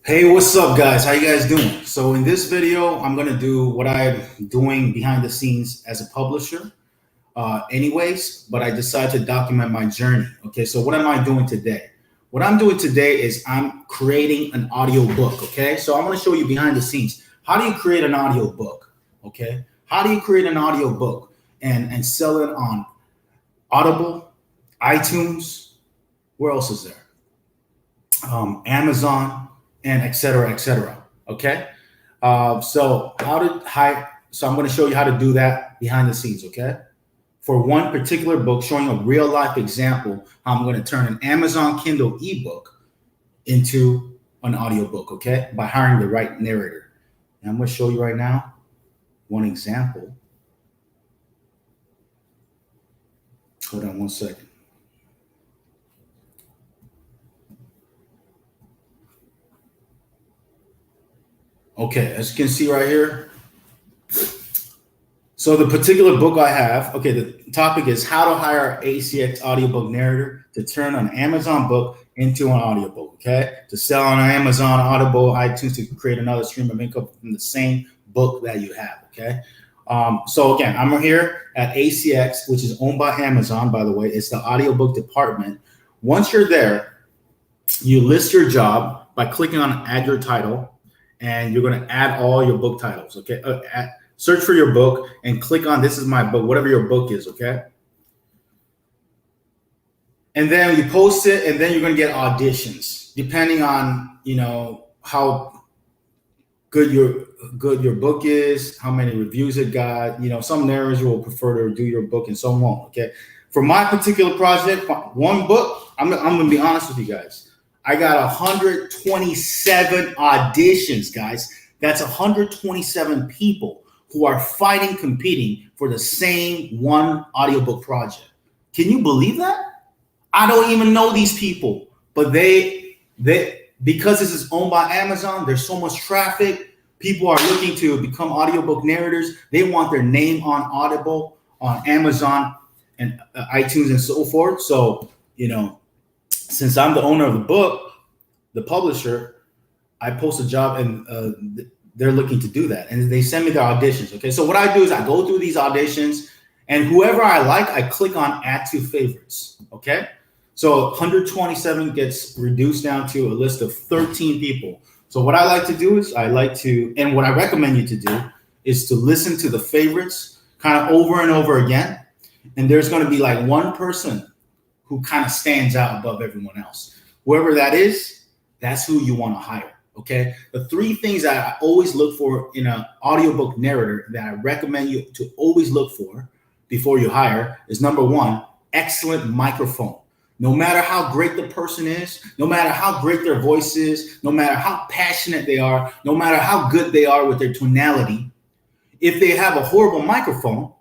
Hey, what's up, guys? How you guys doing? So in this video, I'm gonna do what I'm doing behind the scenes as a publisher, anyways. But I decided to document my journey. Okay, so what am I doing today? What I'm doing today is I'm creating an audio book. Okay, so I'm gonna show you behind the scenes. How do you create an audio book? Okay, how do you create an audio book and sell it on Audible, iTunes? Where else is there? Amazon, and et cetera, et cetera. Okay. So I'm going to show you how to do that behind the scenes. Okay. For one particular book, showing a real life example, how I'm going to turn an Amazon Kindle ebook into an audiobook. Okay. By hiring the right narrator. And I'm going to show you right now one example. Hold on one second. Okay, as you can see right here. So the particular book I have, okay, the topic is how to hire ACX audiobook narrator to turn an Amazon book into an audiobook, okay? To sell on Amazon, Audible, iTunes to create another stream of income from the same book that you have, okay? So again, I'm here at ACX, which is owned by Amazon, by the way. It's the audiobook department. Once you're there, you list your job by clicking on add your title, and you're going to add all your book titles, okay? Search for your book and click on this is my book, whatever your book is, okay? And then you post it, and then you're going to get auditions depending on, how good your book is, how many reviews it got. Some narrators will prefer to do your book and so on, okay? For my particular project, one book, I'm going to be honest with you guys. I got 127 auditions, guys. That's 127 people who are fighting, competing for the same one audiobook project. Can you believe that? I don't even know these people, but they because this is owned by Amazon, there's so much traffic. People are looking to become audiobook narrators. They want their name on Audible, on Amazon, and iTunes and so forth. So, since I'm the owner of the book, the publisher, I post a job and they're looking to do that. And they send me their auditions. Okay. So what I do is I go through these auditions, and whoever I like, I click on add to favorites. Okay. So 127 gets reduced down to a list of 13 people. So what I like to do is and what I recommend you to do is to listen to the favorites kind of over and over again. And there's going to be like one person who kind of stands out above everyone else. Whoever that is, that's who you want to hire. Okay. The three things that I always look for in an audiobook narrator that I recommend you to always look for before you hire is number one, excellent microphone. No matter how great the person is, no matter how great their voice is, no matter how passionate they are, no matter how good they are with their tonality, if they have a horrible microphone,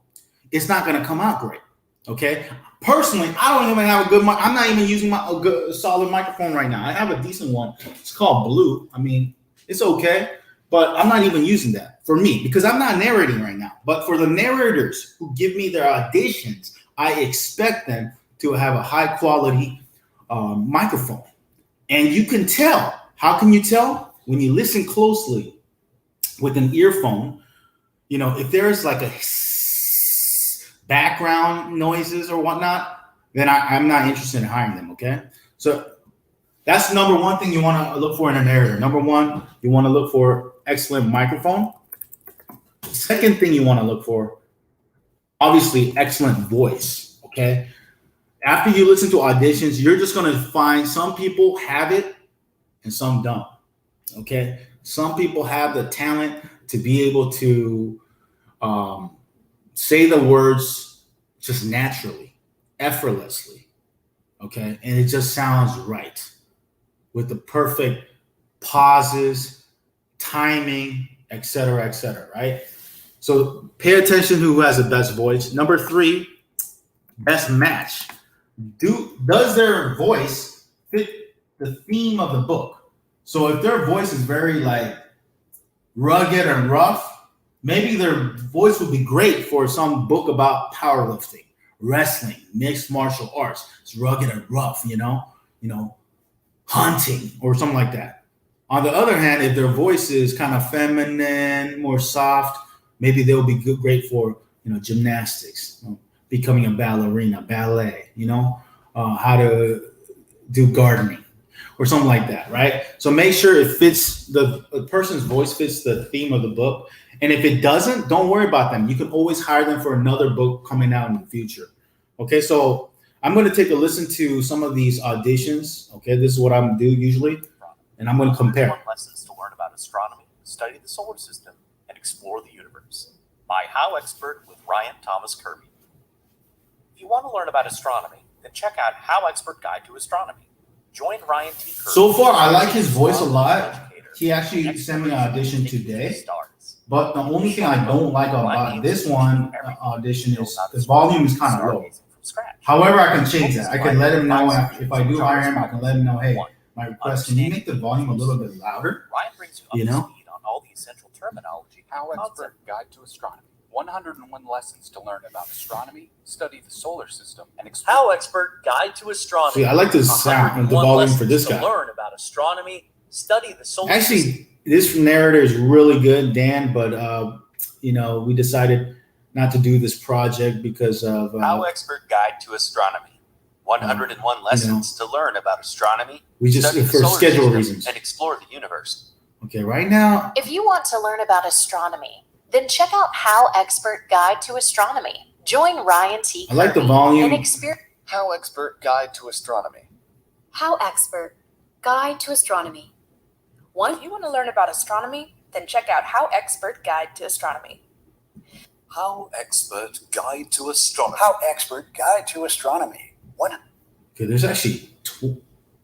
it's not going to come out great. Okay. Personally, I don't even have a good I'm not even using a good solid microphone right now. I have a decent one. It's called Blue. I mean, it's okay, but I'm not even using that for me because I'm not narrating right now. But for the narrators who give me their auditions, I expect them to have a high quality microphone. And you can tell. How can you tell? When you listen closely with an earphone, if there's like a background noises or whatnot, then I'm not interested in hiring them. Okay. So that's number one thing you want to look for in a narrator. Number one, you want to look for excellent microphone. Second thing you want to look for, obviously, excellent voice. Okay. After you listen to auditions, you're just going to find some people have it and some don't. Okay. Some people have the talent to be able to say the words just naturally, effortlessly, okay? And it just sounds right with the perfect pauses, timing, et cetera, right? So pay attention to who has the best voice. Number three, best match. Does their voice fit the theme of the book? So if their voice is very like rugged and rough, maybe their voice would be great for some book about powerlifting, wrestling, mixed martial arts. It's rugged and rough, hunting or something like that. On the other hand, if their voice is kind of feminine, more soft, maybe they'll be great for gymnastics, becoming a ballerina, ballet, how to do gardening or something like that, right? So make sure it fits the person's voice fits the theme of the book. And if it doesn't, don't worry about them. You can always hire them for another book coming out in the future. Okay, so I'm going to take a listen to some of these auditions. Okay, this is what I'm going to do usually, and I'm going to compare. Lessons to learn about astronomy, study the solar system, and explore the universe. By How Expert with Ryan Thomas Kirby. If you want to learn about astronomy, then check out How Expert Guide to Astronomy. Join Ryan T. Kirby. So far, I like his voice a lot. He actually sent me an audition today. But the only thing I don't like about this one audition is the volume is kind of low. However, I can change that. I can let him know if I do hire him. I can let him know, hey, my request, can you make the volume a little bit louder? Ryan brings you up to speed on all the essential terminology. How Expert Guide to Astronomy. 101 lessons to learn about astronomy, study the solar system, and explore. How Expert Guide to Astronomy. See, I like the sound and the volume for this guy. To learn about astronomy, study the solar system. Actually, this narrator is really good, Dan, but we decided not to do this project because of How Expert Guide to Astronomy. 101 lessons to learn about astronomy. We just for schedule reasons and explore the universe. Okay, right now. If you want to learn about astronomy, then check out How Expert Guide to Astronomy. Join Ryan T. I like the volume. How Expert Guide to Astronomy. How Expert Guide to Astronomy. If you want to learn about astronomy, then check out How Expert Guide to Astronomy. How Expert Guide to Astronomy. How Expert Guide to Astronomy. Okay, there's actually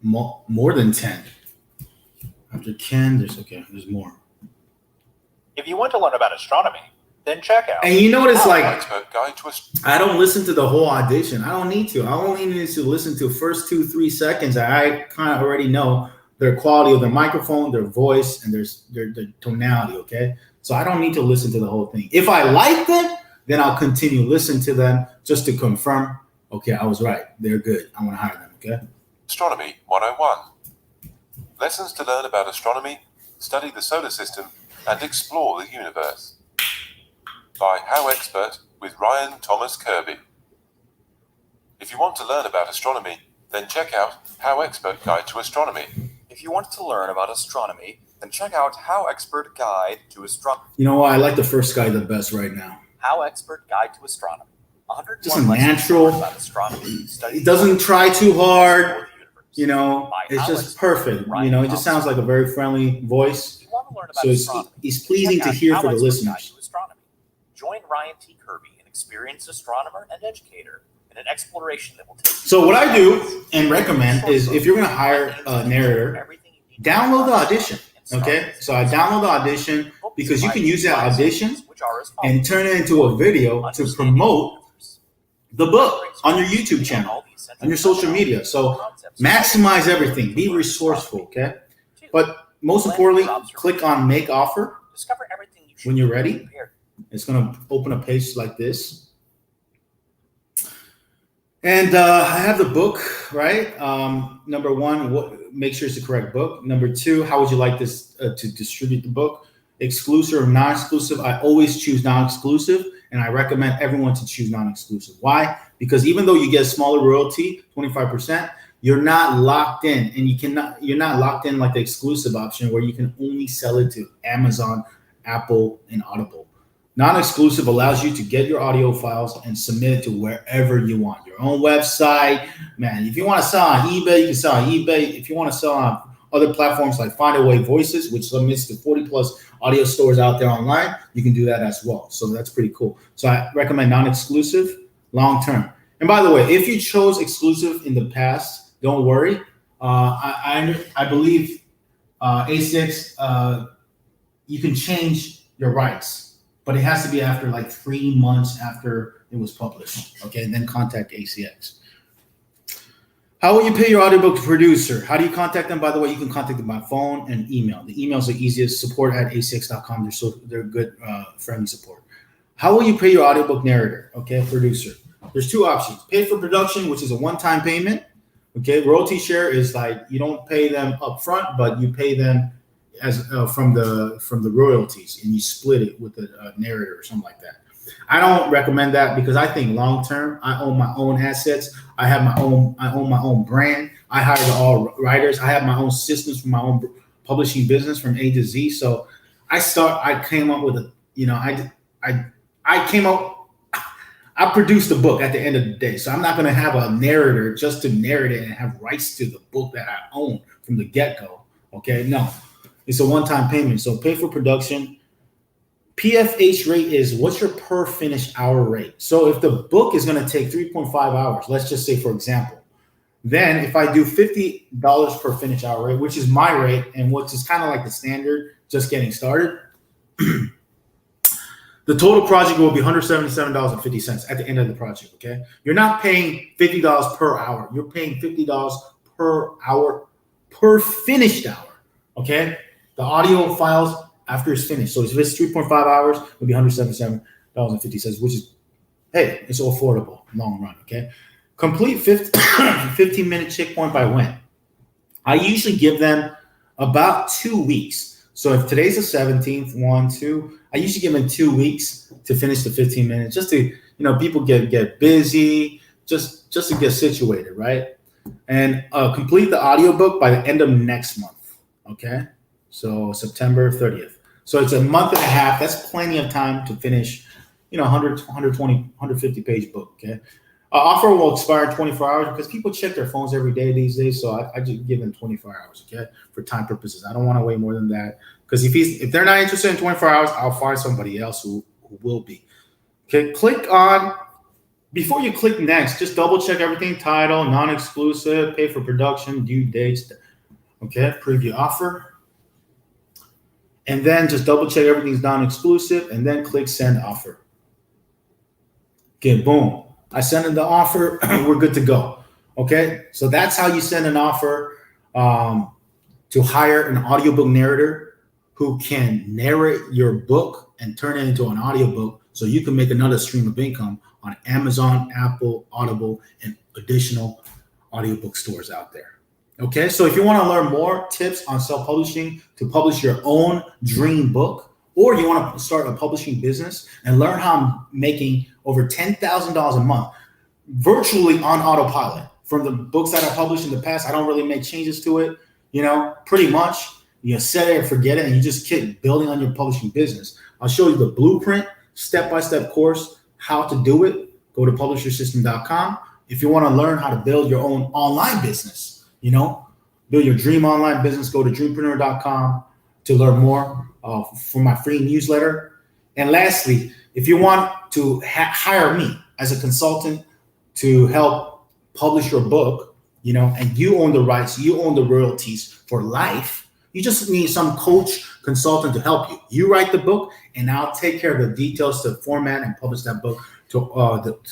more than 10. After Ken, there's more. If you want to learn about astronomy, then check out. And you notice, like, Expert Guide to I don't listen to the whole audition. I don't need to. I only need to listen to first 2-3 seconds. I kind of already know their quality of their microphone, their voice, and their tonality, okay? So I don't need to listen to the whole thing. If I like them, then I'll continue listening to them just to confirm, okay, I was right. They're good. I want to hire them, okay? Astronomy 101. Lessons to learn about astronomy, study the solar system, and explore the universe. By How Expert with Ryan Thomas Kirby. If you want to learn about astronomy, then check out How Expert Guide to Astronomy. If you want to learn about astronomy, then check out How Expert Guide to Astronomy. You know what? I like the first guy the best right now. How Expert Guide to Astronomy. Just a natural. About astronomy, it doesn't try too hard. It's just perfect. It just sounds like a very friendly voice. So it's pleasing to hear for the listeners. Join Ryan T. Kirby, an experienced astronomer and educator, in an exploration that will take you. So what I do and recommend is if you're going to hire a narrator, download the audition. Okay, so I download the audition because you can use that audition and turn it into a video to promote the book on your YouTube channel, on your social media. So maximize everything. Be resourceful, okay? But most importantly, click on Make Offer when you're ready. It's going to open a page like this. And I have the book, right? Number one, make sure it's the correct book. Number two, how would you like this to distribute the book? Exclusive or non-exclusive? I always choose non-exclusive, and I recommend everyone to choose non-exclusive. Why? Because even though you get a smaller royalty, 25%, you're not locked in, and you're not locked in like the exclusive option where you can only sell it to Amazon, Apple, and Audible. Non-exclusive allows you to get your audio files and submit it to wherever you want. Your own website, man. If you want to sell on eBay, you can sell on eBay. If you want to sell on other platforms like Findaway Voices, which submits to 40 plus audio stores out there online, you can do that as well. So that's pretty cool. So I recommend non-exclusive, long-term. And by the way, if you chose exclusive in the past, don't worry. I believe ACX, you can change your rights. But it has to be after like 3 months after it was published. Okay, and then contact ACX. How will you pay your audiobook producer? How do you contact them? By the way, you can contact them by phone and email. The emails are easiest, support@acx.com. They're good, friendly support. How will you pay your audiobook narrator? Okay, producer. There's two options. Pay for production, which is a one-time payment. Okay, royalty share is like you don't pay them up front, but you pay them as from the royalties, and you split it with a narrator or something like that. I don't recommend that because I think long term, I own my own assets. I own my own brand. I hire all writers. I have my own systems for my own publishing business from A to Z. So I came up with I produced the book at the end of the day. So I'm not going to have a narrator just to narrate it and have rights to the book that I own from the get-go. Okay, no, it's a one-time payment. So pay for production. PFH rate is what's your per finished hour rate. So if the book is going to take 3.5 hours, let's just say, for example, then if I do $50 per finished hour rate, which is my rate and which is kind of like the standard, just getting started, the total project will be $177.50 at the end of the project, okay? You're not paying $50 per hour. You're paying $50 per hour per finished hour, okay? The audio files after it's finished. So if it's 3.5 hours, it'll be $177.50, which is, hey, it's affordable long run, okay? Complete 15-minute checkpoint by when? I usually give them about 2 weeks. So if today's the 17th, 1, 2, I usually give them 2 weeks to finish the 15 minutes, just to, people get busy, just to get situated, right? And complete the audiobook by the end of next month, okay? So September 30th. So it's a month and a half. That's plenty of time to finish, 100, 120, 150 page book, okay? Offer will expire in 24 hours because people check their phones every day these days. So I just give them 24 hours, okay, for time purposes. I don't want to wait more than that because if they're not interested in 24 hours, I'll find somebody else who will be. Okay, before you click next, just double check everything: title, non-exclusive, pay for production, due dates. Okay, preview offer, and then just double check everything's non-exclusive, and then click send offer. Okay, boom. I send in the offer, we're good to go. Okay, so that's how you send an offer to hire an audiobook narrator who can narrate your book and turn it into an audiobook so you can make another stream of income on Amazon, Apple, Audible, and additional audiobook stores out there. Okay, so if you want to learn more tips on self-publishing to publish your own dream book, or you want to start a publishing business and learn how I'm making over $10,000 a month virtually on autopilot from the books that I published in the past. I don't really make changes to it, pretty much. You set it and forget it, and you just keep building on your publishing business. I'll show you the blueprint, step-by-step course, how to do it. Go to publishersystem.com. If you want to learn how to build your own online business, build your dream online business, go to dreampreneur.com to learn more for my free newsletter. And lastly, if you want to hire me as a consultant to help publish your book, and you own the rights, you own the royalties for life, you just need some coach consultant to help you. You write the book, and I'll take care of the details to format and publish that book to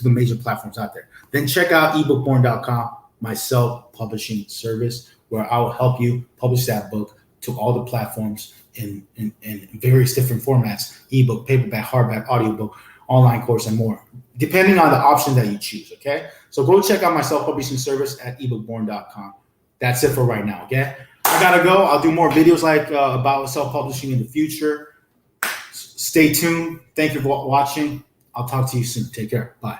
the major platforms out there. Then check out ebookborn.com, my self-publishing service, where I will help you publish that book to all the platforms in various different formats: ebook, paperback, hardback, audiobook, online course, and more, depending on the option that you choose. Okay, so go check out my self-publishing service at ebookborn.com. That's it for right now. Okay, I gotta go. I'll do more videos about self-publishing in the future. Stay tuned. Thank you for watching. I'll talk to you soon. Take care. Bye.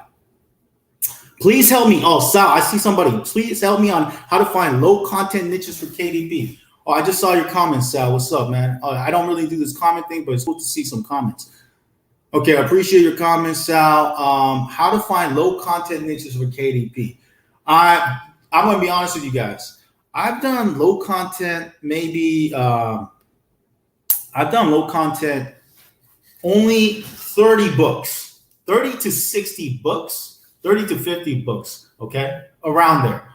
Please help me. Oh, Sal, I see somebody. Please help me on how to find low content niches for KDP. Oh, I just saw your comments, Sal. What's up, man? I don't really do this comment thing, but it's cool to see some comments. Okay, I appreciate your comments, Sal. How to find low content niches for KDP. I'm going to be honest with you guys. I've done low content only 30 books, 30 to 60 books, 30 to 50 books, okay, around there.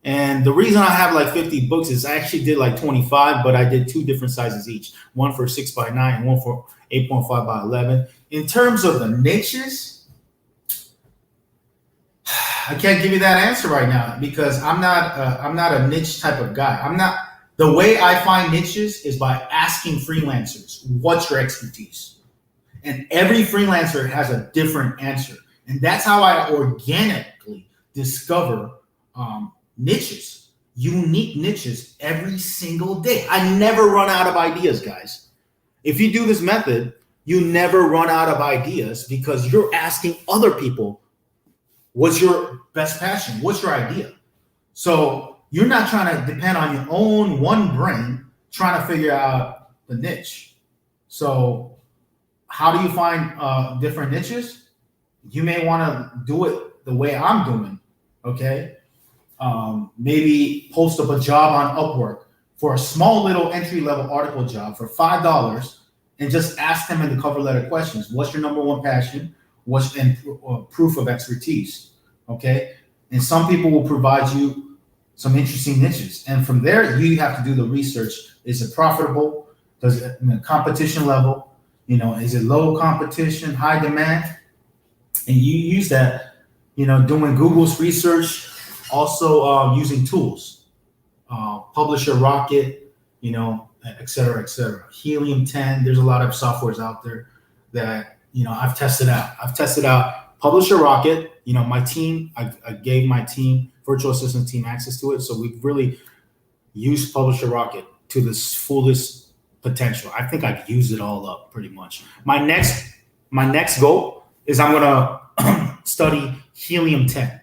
And the reason I have like 50 books is I actually did like 25, but I did 2 different sizes each, one for 6x9 and one for 8.5x11. In terms of the niches, I can't give you that answer right now because I'm not a niche type of guy. The way I find niches is by asking freelancers, what's your expertise? And every freelancer has a different answer. And that's how I organically discover niches. unique niches every single day. I never run out of ideas, guys. If you do this method, you never run out of ideas because you're asking other people, what's your best passion? What's your idea? So you're not trying to depend on your own one brain trying to figure out the niche. So how do you find different niches? You may want to do it the way I'm doing, okay? Maybe post up a job on Upwork for a small little entry-level article job for $5 and just ask them in the cover letter questions. What's your number one passion? What's proof of expertise, okay? And some people will provide you some interesting niches. And from there, you have to do the research. Is it profitable? Does it competition level? Is it low competition, high demand? And you use that, doing Google's research, also using tools, Publisher Rocket, et cetera, et cetera. Helium 10, there's a lot of softwares out there that, I've tested out. I've tested out Publisher Rocket. My team, I gave my team, virtual assistant team, access to it. So we've really used Publisher Rocket to the fullest potential. I think I've used it all up pretty much. My next goal is I'm gonna study Helium 10.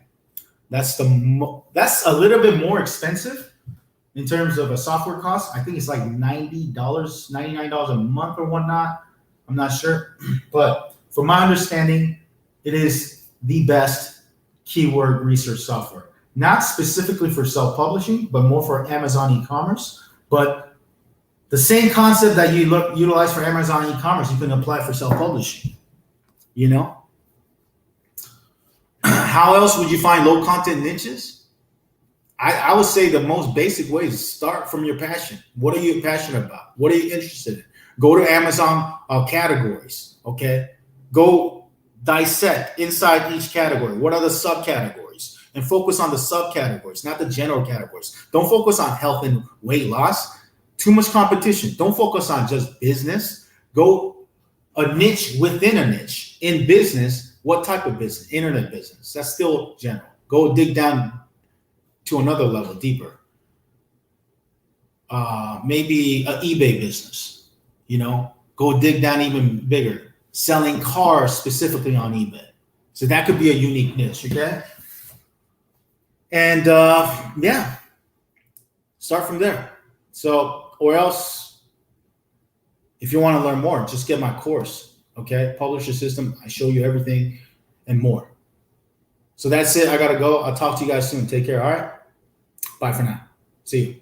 That's a little bit more expensive in terms of a software cost. I think it's like $90, $99 a month or whatnot. I'm not sure, but from my understanding, it is the best keyword research software. Not specifically for self-publishing, but more for Amazon e-commerce. But the same concept that you utilize for Amazon e-commerce, you can apply for self-publishing. How else would you find low content niches? I would say the most basic way is start from your passion. What are you passionate about? What are you interested in? Go to Amazon categories, okay? Go dissect inside each category. What are the subcategories? And focus on the subcategories, not the general categories. Don't focus on health and weight loss. Too much competition. Don't focus on just business. Go a niche within a niche. In business, what type of business? Internet business. That's still general. Go dig down to another level, deeper. Maybe an eBay business. Go dig down even bigger. Selling cars specifically on eBay. So that could be a unique niche, okay? And start from there. So, or else, if you want to learn more, just get my course, okay? Publisher System, I show you everything and more. So that's it. I got to go. I'll talk to you guys soon. Take care, all right? Bye for now. See you.